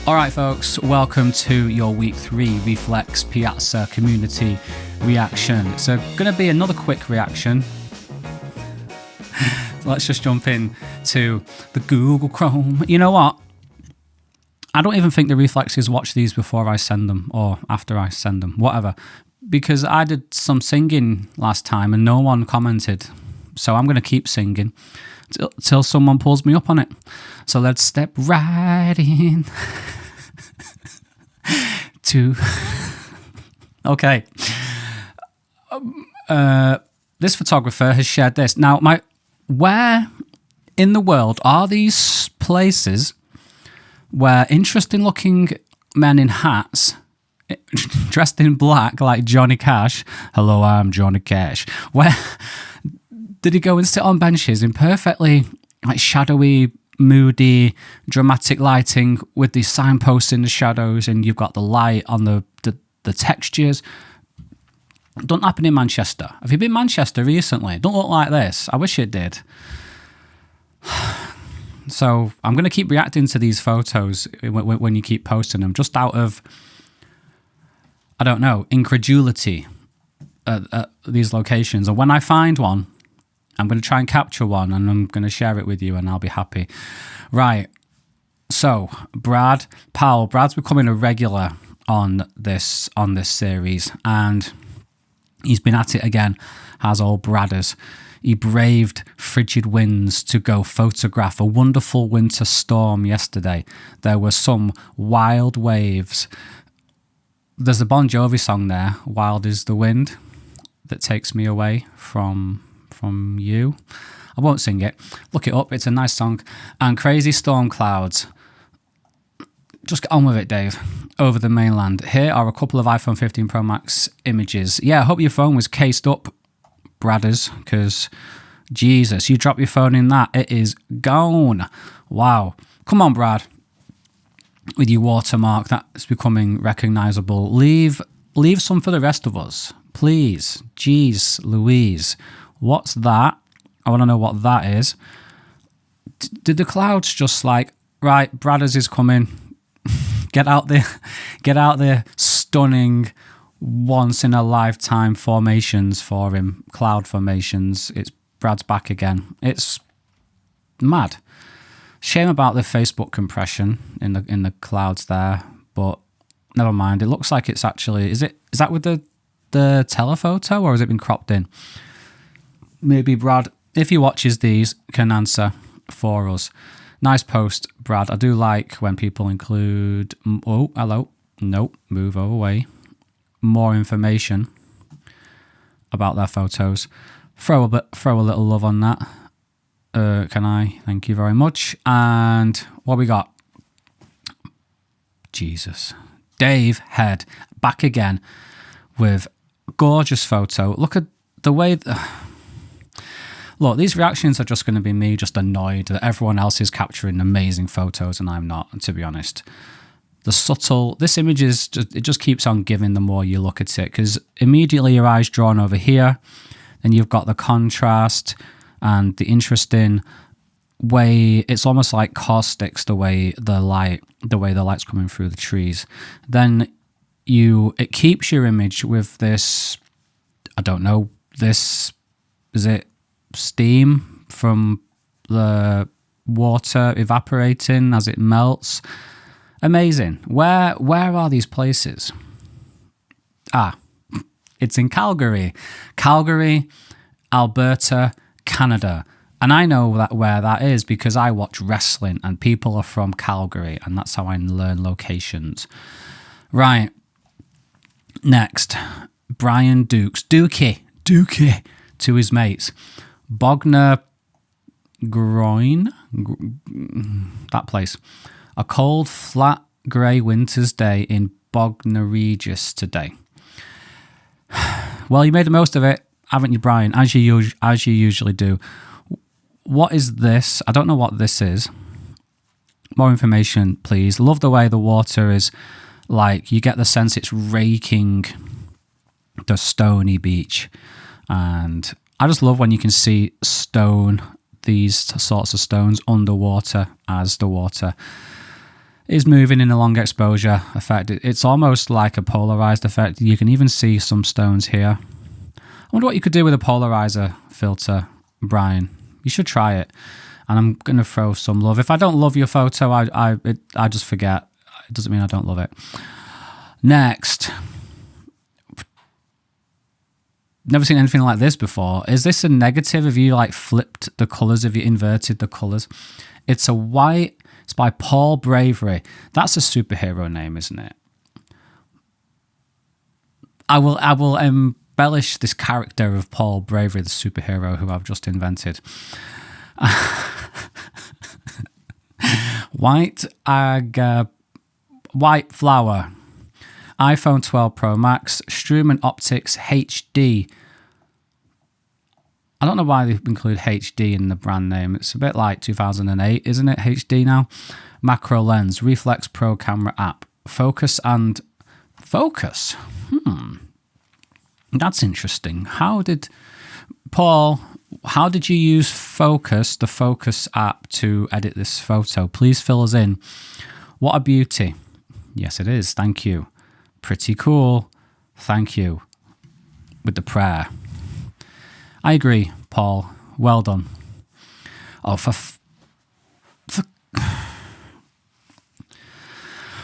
All right, folks, welcome to your week 3 REEFLEX Piazza community reaction. It's going to be another quick reaction. Let's just jump in to the Google Chrome. You know what? I don't even think the REEFLEXes watch these before I send them or after I send them, whatever. Because I did some singing last time and no one commented. So I'm going to keep singing till someone pulls me up on it. So let's step right in to... Okay. This photographer has shared this. Now, where in the world are these places where interesting-looking men in hats, dressed in black like Johnny Cash, hello, I'm Johnny Cash, where did he go and sit on benches in perfectly like shadowy, moody, dramatic lighting with these signposts in the shadows, and you've got the light on the textures? Don't happen in Manchester. Have you been Manchester recently? Don't look like this. I wish it did. So I'm going to keep reacting to these photos when you keep posting them, just out of, I don't know, incredulity at these locations. And when I find one, I'm going to try and capture one and I'm going to share it with you and I'll be happy. Right. So Brad's becoming a regular on this series, and he's been at it again, has old Bradders. He braved frigid winds to go photograph a wonderful winter storm yesterday. There were some wild waves. There's a Bon Jovi song there, Wild is the Wind, that takes me away from you. I won't sing it. Look it up. It's a nice song. And crazy storm clouds. Just get on with it, Dave. Over the mainland. Here are a couple of iPhone 15 Pro Max images. Yeah, I hope your phone was cased up, Bradders, because Jesus, you drop your phone in that, it is gone. Wow. Come on, Brad. With your watermark, that's becoming recognisable. Leave some for the rest of us, please. Jeez Louise. What's that? I want to know what that is. Did the clouds just like, right, Bradders is coming. Get out there, stunning, once in a lifetime formations for him, cloud formations. It's Brad's back again. It's mad. Shame about the Facebook compression in the clouds there, but never mind. It looks like it's actually, is that with the telephoto, or has it been cropped in? Maybe Brad, if he watches these, can answer for us. Nice post, Brad. I do like when people include, oh, hello, nope, move away, more information about their photos. Throw a little love on that. Can I? Thank you very much. And what we got? Jesus. Dave Head, back again with gorgeous photo. Look at the way... Look, these reactions are just going to be me just annoyed that everyone else is capturing amazing photos and I'm not, to be honest. This image is it just keeps on giving the more you look at it, because immediately your eye's drawn over here, and you've got the contrast and the interesting way, it's almost like caustics, the way the light's coming through the trees. Then it keeps your image with this, I don't know, is it steam from the water evaporating as it melts? Amazing. Where are these places? It's in Calgary, Alberta, Canada. And I know where that is because I watch wrestling and people are from Calgary, and that's how I learn locations. Right. Next, Brian Dukey to his mates. Bognor Groin, that place. A cold, flat, grey winter's day in Bognor Regis today. Well, you made the most of it, haven't you, Brian? As you usually do. What is this? I don't know what this is. More information, please. Love the way the water is like, you get the sense it's raking the stony beach. And I just love when you can see these sorts of stones underwater as the water is moving in a long exposure effect. It's almost like a polarized effect. You can even see some stones here. I wonder what you could do with a polarizer filter, Brian. You should try it. And I'm going to throw some love. If I don't love your photo, I just forget. It doesn't mean I don't love it. Next. Never seen anything like this before. Is this a negative? Have you like flipped the colours? Have you inverted the colours? It's a white. It's by Paul Bravery. That's a superhero name, isn't it? I will embellish this character of Paul Bravery, the superhero who I've just invented. White flower. iPhone 12 Pro Max. Struman Optics HD. I don't know why they include HD in the brand name. It's a bit like 2008, isn't it? HD now. Macro lens. Reflex Pro camera app. Focus and focus. That's interesting. How did you use Focus, the Focus app, to edit this photo? Please fill us in. What a beauty. Yes, it is. Thank you. Pretty cool. Thank you. With the prayer. I agree, Paul. Well done. Oh,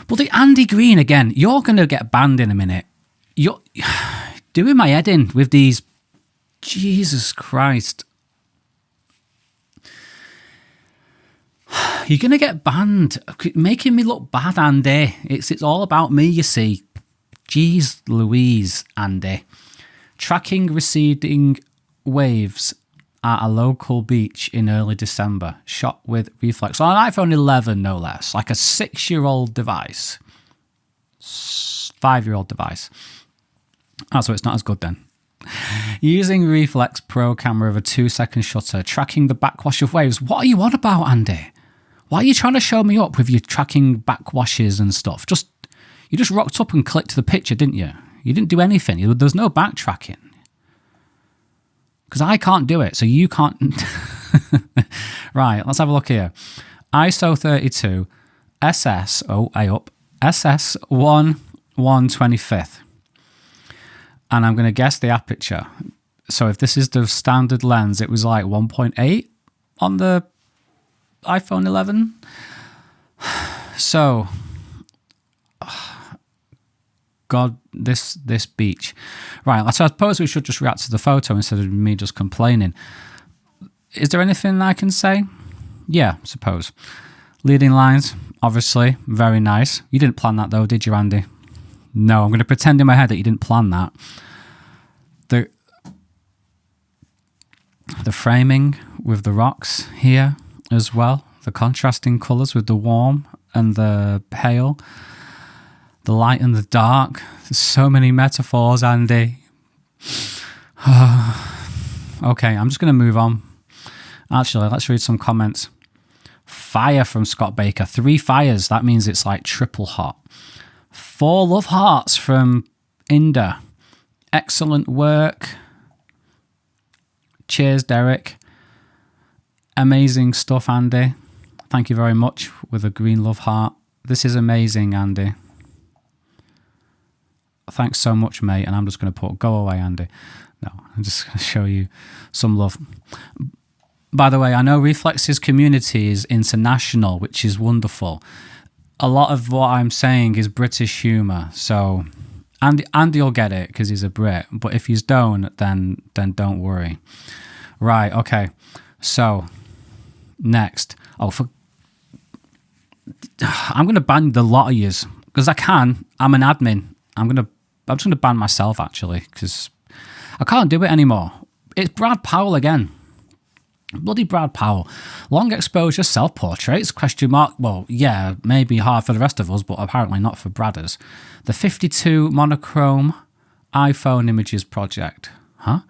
But the Andy Green again. You're going to get banned in a minute. You're doing my head in with these. Jesus Christ. You're going to get banned. Making me look bad, Andy. It's all about me, you see. Jeez Louise, Andy. Tracking receding waves at a local beach in early December. Shot with reflex. On an iPhone 11, no less. Like a 6-year-old device. 5-year-old device. Oh, so it's not as good then. Using Reflex Pro camera with a 2-second shutter. Tracking the backwash of waves. What are you on about, Andy? Why are you trying to show me up with your tracking backwashes and stuff? You just rocked up and clicked the picture, didn't you? You didn't do anything. There's no backtracking. Because I can't do it, so you can't. Right, let's have a look here. ISO 32, SS, SS 1/125th. And I'm going to guess the aperture. So if this is the standard lens, it was like 1.8 on the iPhone 11. So, God, this beach. Right, so I suppose we should just react to the photo instead of me just complaining. Is there anything I can say? Yeah, I suppose. Leading lines, obviously, very nice. You didn't plan that though, did you, Andy? No, I'm going to pretend in my head that you didn't plan that. The framing with the rocks here as well. The contrasting colours with the warm and the pale. The light and the dark. There's so many metaphors, Andy. Okay, I'm just going to move on. Actually, let's read some comments. Fire from Scott Baker. 3 fires. That means it's like triple hot. 4 love hearts from Inda. Excellent work. Cheers, Derek. Amazing stuff, Andy. Thank you very much with a green love heart. This is amazing, Andy. Thanks so much, mate. And I'm just going to put, go away, Andy. No, I'm just going to show you some love. By the way, I know Reflex's community is international, which is wonderful. A lot of what I'm saying is British humour. So Andy will get it because he's a Brit. But if you don't, then don't worry. Right, okay. So, next. I'm going to ban the lot of yous because I can. I'm an admin. I'm just going to ban myself, actually, because I can't do it anymore. It's Brad Powell again. Bloody Brad Powell. Long exposure self-portraits, ? Well, yeah, maybe hard for the rest of us, but apparently not for Bradders. The 52 monochrome iPhone images project. Huh?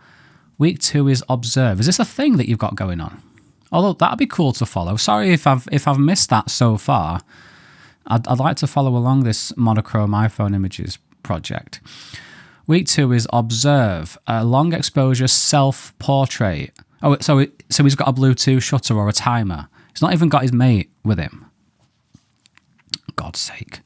Week 2 is observe. Is this a thing that you've got going on? Although that'd be cool to follow. Sorry if I've missed that so far. I'd like to follow along this monochrome iPhone images project. Week 2 is observe. A long exposure self-portrait. Oh, so he's got a Bluetooth shutter or a timer. He's not even got his mate with him. God's sake.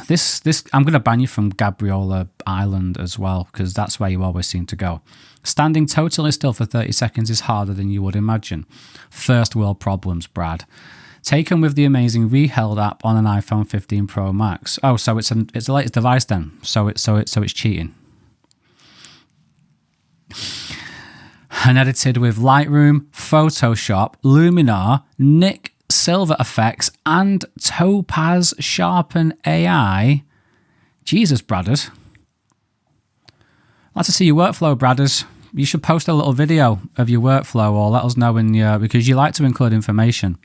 This I'm going to ban you from Gabriola Island as well, because that's where you always seem to go. Standing totally still for 30 seconds is harder than you would imagine. First world problems, Brad. Taken with the amazing ReHeld app on an iPhone 15 Pro Max. Oh, so it's the latest device then. So it's cheating. And edited with Lightroom, Photoshop, Luminar, Nik Silver Effects, and Topaz Sharpen AI. Jesus, Bradders. I'd like to see your workflow, Bradders. You should post a little video of your workflow, or let us know because you like to include information.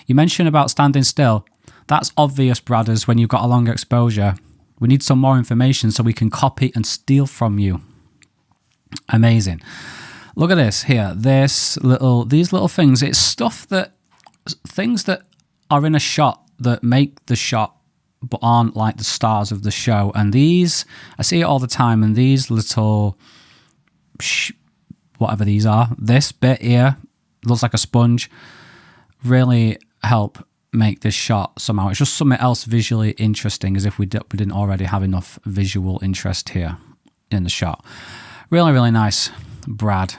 You mentioned about standing still. That's obvious, Bradders, when you've got a long exposure. We need some more information so we can copy and steal from you. Amazing. Look at this here. These little things. It's things that are in a shot that make the shot but aren't like the stars of the show. And these, I see it all the time, and these little, whatever these are, this bit here, looks like a sponge, really help make this shot somehow. It's just something else visually interesting, as if we didn't already have enough visual interest here in the shot. Really, really nice, Brad.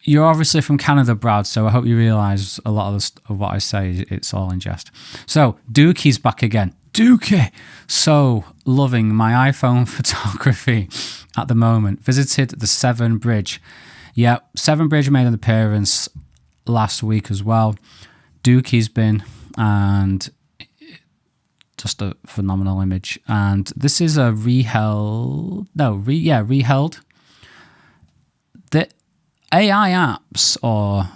You're obviously from Canada, Brad, so I hope you realise a lot of what I say, it's all in jest. So, Dookie's back again. Dookie! So, loving my iPhone photography at the moment. Visited the Severn Bridge. Yeah, Severn Bridge made an appearance last week as well. Dookie's been, and just a phenomenal image. And this is a ReHeld. The AI apps, or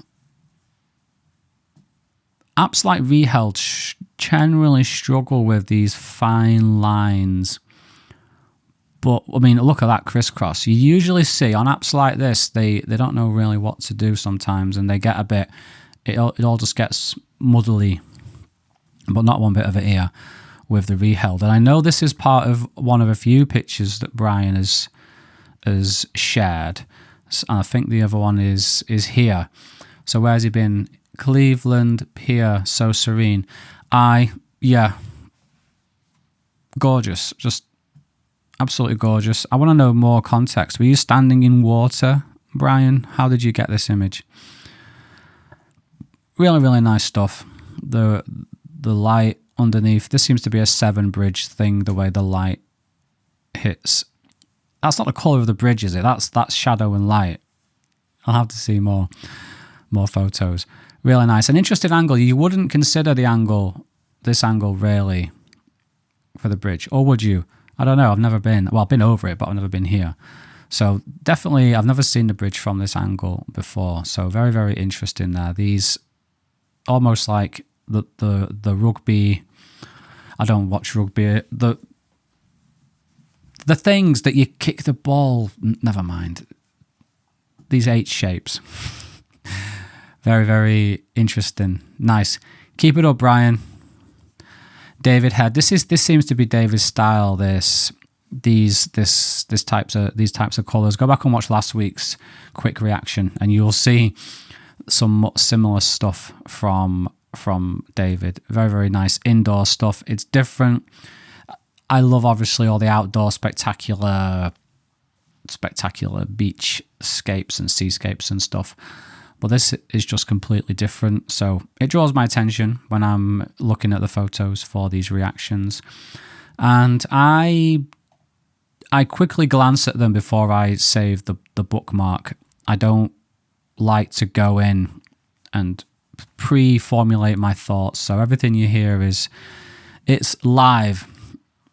apps like ReHeld, generally struggle with these fine lines. But, I mean, look at that crisscross. You usually see on apps like this, they don't know really what to do sometimes, and they get a bit, it all just gets muddly, but not one bit of it here with the ReHeld. And I know this is part of one of a few pictures that Brian has shared. And I think the other one is here. So where's he been? Cleveland Pier, so serene. Gorgeous. Just absolutely gorgeous. I want to know more context. Were you standing in water, Brian? How did you get this image? Really, really nice stuff. The light underneath. This seems to be a Severn Bridge thing, the way the light hits. That's not the colour of the bridge, is it? That's shadow and light. I'll have to see more photos. Really nice. An interesting angle. You wouldn't consider this angle really for the bridge, or would you? I don't know. I've never been. Well, I've been over it, but I've never been here. So definitely, I've never seen the bridge from this angle before. So very, very interesting there. These almost like the rugby. I don't watch rugby. The things that you kick the ball, never mind. These H shapes. Very, very interesting. Nice. Keep it up, Brian. David Head. This seems to be David's style. These types of colours. Go back and watch last week's quick reaction, and you'll see some similar stuff from David. Very, very nice indoor stuff. It's different. I love, obviously, all the outdoor spectacular beachscapes and seascapes and stuff. But this is just completely different. So it draws my attention when I'm looking at the photos for these reactions. And I quickly glance at them before I save the bookmark. I don't like to go in and pre-formulate my thoughts. So everything you hear it's live.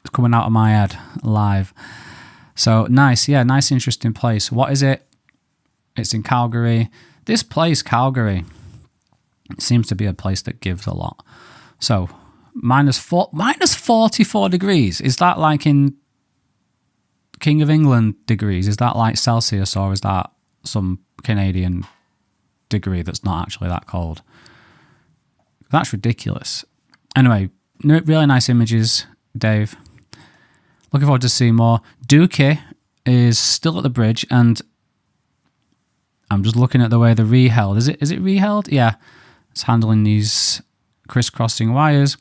It's coming out of my head live. So nice, yeah, nice, interesting place. What is it? It's in Calgary. This place, Calgary, seems to be a place that gives a lot. So minus 44 degrees. Is that like in King of England degrees? Is that like Celsius, or is that some Canadian degree that's not actually that cold? That's ridiculous. Anyway, really nice images, Dave. Looking forward to seeing more. Dookie is still at the bridge, and I'm just looking at the way the ReHeld. Is it ReHeld? Yeah. It's handling these crisscrossing wires.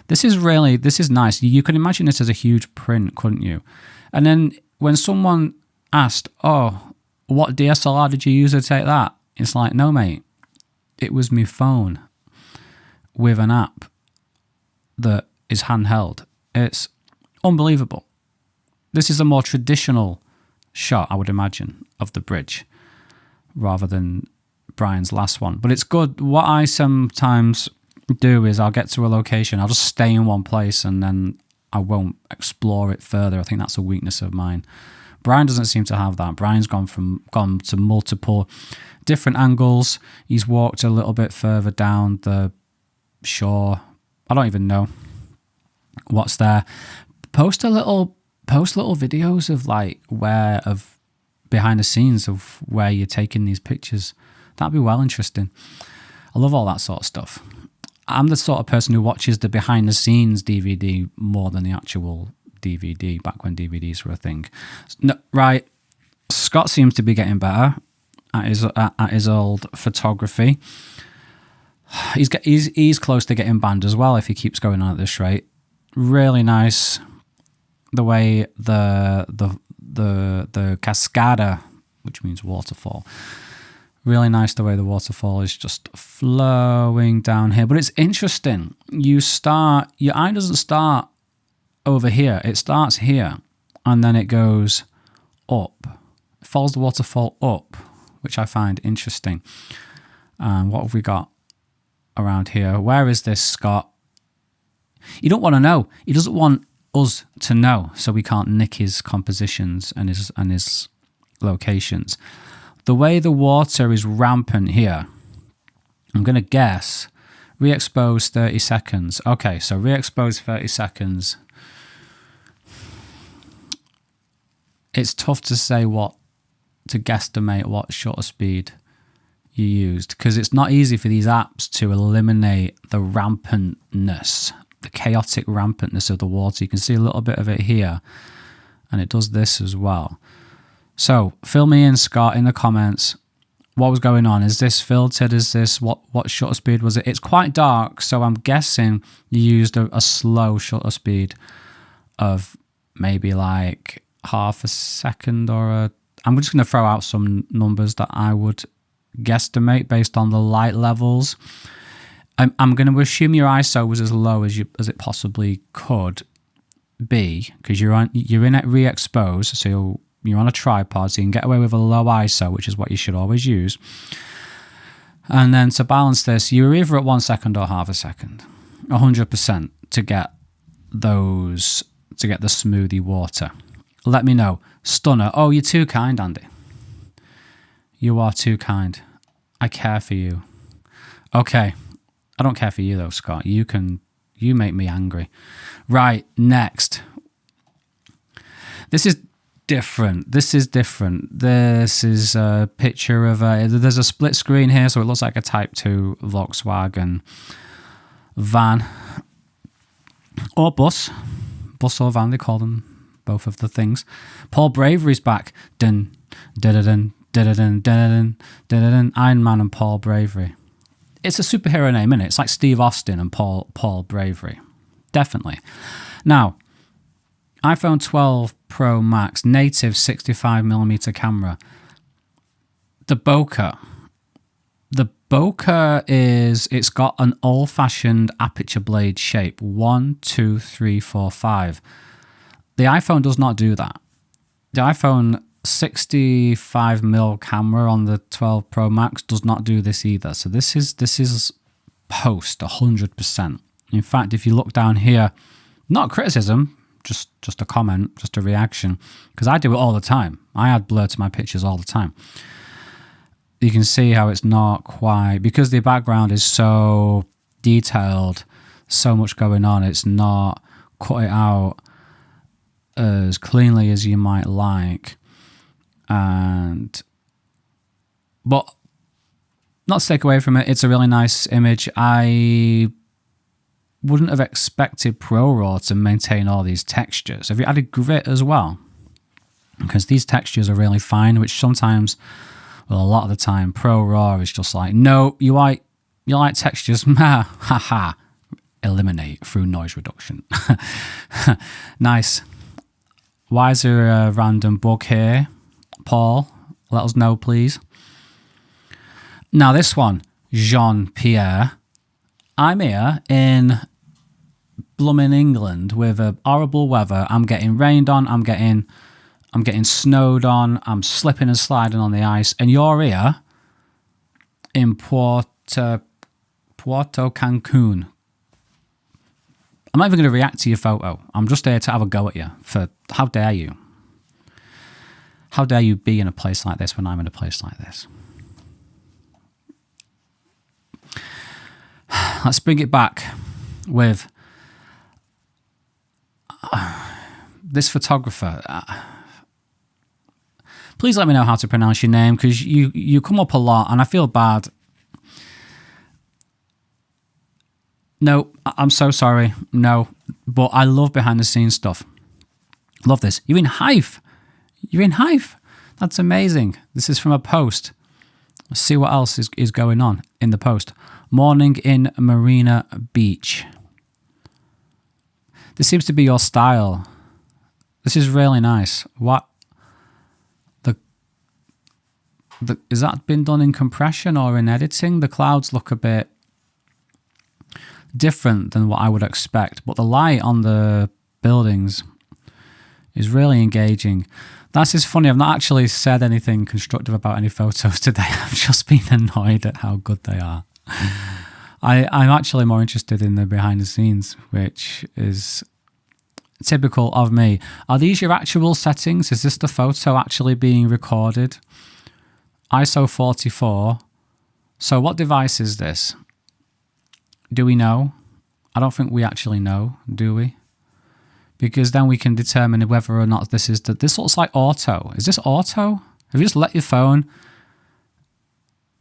This is nice. You could imagine this as a huge print, couldn't you? And then when someone asked, oh, what DSLR did you use to take that? It's like, no, mate, it was my phone with an app that is handheld. It's unbelievable. This is a more traditional shot, I would imagine, of the bridge rather than Brian's last one. But it's good. What I sometimes do is I'll get to a location, I'll just stay in one place and then I won't explore it further. I think that's a weakness of mine. Brian doesn't seem to have that. Brian's gone to multiple different angles. He's walked a little bit further down the shore. I don't even know what's there. Post little videos of behind the scenes of where you're taking these pictures. That'd be well interesting. I love all that sort of stuff. I'm the sort of person who watches the behind the scenes DVD more than the actual DVD, back when DVDs were a thing. No, right, Scott seems to be getting better at his old photography. He's close to getting banned as well if he keeps going on at this rate. Really nice the way the cascada, which means waterfall. Really nice the way the waterfall is just flowing down here. But it's interesting. Your eye doesn't start over here. It starts here and then it goes up. It follows the waterfall up, which I find interesting. What have we got around here? Where is this, Scott? You don't want to know. He doesn't want us to know, so we can't nick his compositions and his locations. The way the water is rampant here, I'm going to guess re-expose 30 seconds. Okay, so re-expose 30 seconds. It's tough to say to guesstimate what shutter speed you used, because it's not easy for these apps to eliminate the rampantness, the chaotic rampantness of the water. You can see a little bit of it here, and it does this as well. So fill me in, Scott, in the comments. What was going on? Is this filtered? Is this what shutter speed was it? It's quite dark, so I'm guessing you used a slow shutter speed of maybe like half a second I'm just going to throw out some numbers that I would guesstimate based on the light levels. I'm going to assume your ISO was as low as it possibly could be, because you're in at re-expose, so you're on a tripod, so you can get away with a low ISO, which is what you should always use. And then to balance this, you're either at 1 second or half a second, 100% to get the smoothie water. Let me know. Stunner. Oh, you're too kind, Andy. You are too kind. I care for you. Okay. I don't care for you though, Scott. You make me angry. Right, next. This is different. This is a picture of there's a split screen here, so it looks like a Type 2 Volkswagen van or bus or van, they call them both of the things. Paul Bravery's back. Dun dun dun dun dun dun dun. Iron Man and Paul Bravery. It's a superhero name, isn't it? It's like Steve Austin and Paul Bravery. Definitely. Now, iPhone 12 Pro Max, native 65mm camera. The bokeh. The bokeh it's got an old-fashioned aperture blade shape. 1, 2, 3, 4, 5. The iPhone does not do that. The iPhone 65mm camera on the 12 Pro Max does not do this either. So this is post 100%. In fact, if you look down here, not criticism, just a comment, just a reaction, because I do it all the time. I add blur to my pictures all the time. You can see how it's not quite, because the background is so detailed, so much going on, it's not cut it out as cleanly as you might like. But not to take away from it, it's a really nice image. I wouldn't have expected ProRAW to maintain all these textures. Have you added grit as well? Because these textures are really fine, which sometimes, well, a lot of the time, ProRAW is just like, no, you You like textures? Ha ha. Eliminate through noise reduction. Nice. Why is there a random bug here? Paul, let us know, please. Now this one, Jean-Pierre. I'm here in blooming England with a horrible weather. I'm getting rained on. I'm getting snowed on. I'm slipping and sliding on the ice. And you're here in Puerto Cancun. I'm not even going to react to your photo. I'm just here to have a go at you. For how dare you? How dare you be in a place like this when I'm in a place like this? Let's bring it back with this photographer. Please let me know how to pronounce your name, because you come up a lot and I feel bad. No, I'm so sorry. No, but I love behind the scenes stuff. Love this. You're in Hive. You're in Hive. That's amazing. This is from a post. Let's see what else is going on in the post. Morning in Marina Beach. This seems to be your style. This is really nice. What? Is that been done in compression or in editing? The clouds look a bit different than what I would expect, but the light on the buildings is really engaging. That's just funny. I've not actually said anything constructive about any photos today. I've just been annoyed at how good they are. I'm actually more interested in the behind the scenes, which is typical of me. Are these your actual settings? Is this the photo actually being recorded? ISO 44. So what device is this? Do we know? I don't think we actually know, do we? Because then we can determine whether or not this is this looks like auto. Is this auto? Have you just let your phone?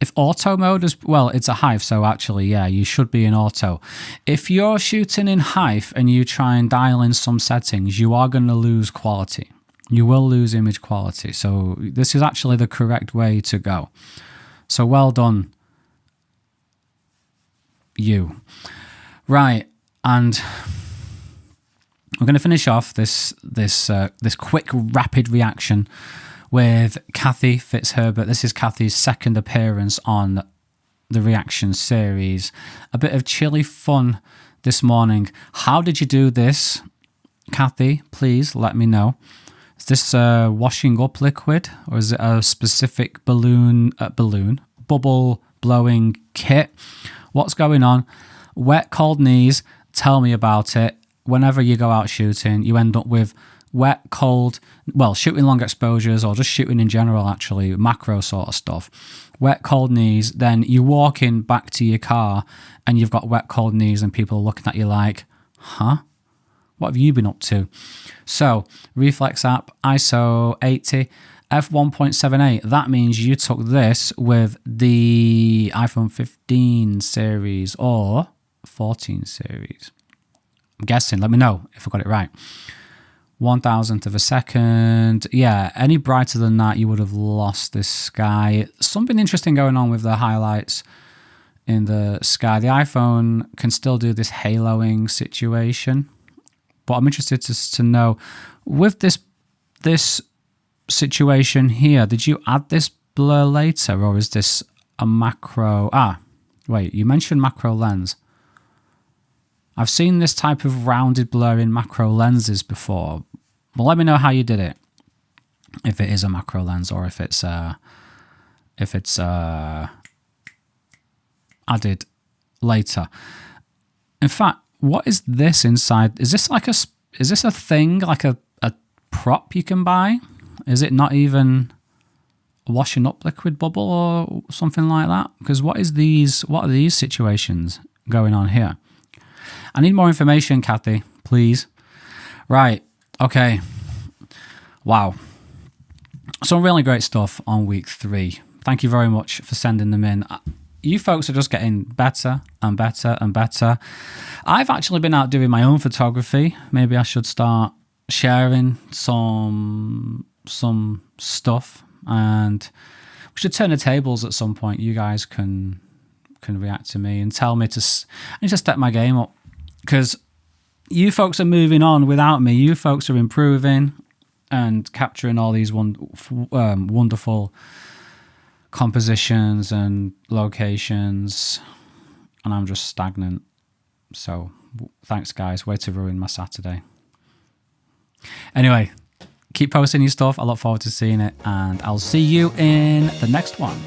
If auto mode is, well, it's a Hive, so actually, yeah, you should be in auto. If you're shooting in Hive and you try and dial in some settings, you are going to lose quality. You will lose image quality. So this is actually the correct way to go. So well done, you. Right, and we're going to finish off this quick, rapid reaction with Kathy Fitzherbert. This is Kathy's second appearance on the reaction series. A bit of chilly fun this morning. How did you do this, Kathy? Please let me know. Is this washing up liquid, or is it a specific bubble blowing kit? What's going on? Wet, cold knees. Tell me about it. Whenever you go out shooting, you end up with wet, cold, well, shooting long exposures or just shooting in general, actually, macro sort of stuff. Wet, cold knees. Then you walk in back to your car and you've got wet, cold knees and people are looking at you like, huh? What have you been up to? So, REEFLEX app, ISO 80, f1.78. That means you took this with the iPhone 15 series or 14 series. I'm guessing. Let me know if I got it right. 1,000th of a second. Yeah, any brighter than that, you would have lost this sky. Something interesting going on with the highlights in the sky. The iPhone can still do this haloing situation. But I'm interested to know, with this situation here, did you add this blur later, or is this a macro? Wait, you mentioned macro lens. I've seen this type of rounded blur in macro lenses before. Well, let me know how you did it. If it is a macro lens or if it's added later. In fact, what is this inside? Is this a thing, like a prop you can buy? Is it not even a washing up liquid bubble or something like that? Because what are these situations going on here? I need more information, Kathy, please. Right, okay. Wow. Some really great stuff on week 3. Thank you very much for sending them in. You folks are just getting better and better and better. I've actually been out doing my own photography. Maybe I should start sharing some stuff, and we should turn the tables at some point. You guys can can react to me and tell me I need to step my game up, because you folks are moving on without me. You folks are improving and capturing all these wonderful compositions and locations, and I'm just stagnant. So thanks, guys. Way to ruin my Saturday. Anyway, keep posting your stuff. I look forward to seeing it, and I'll see you in the next one.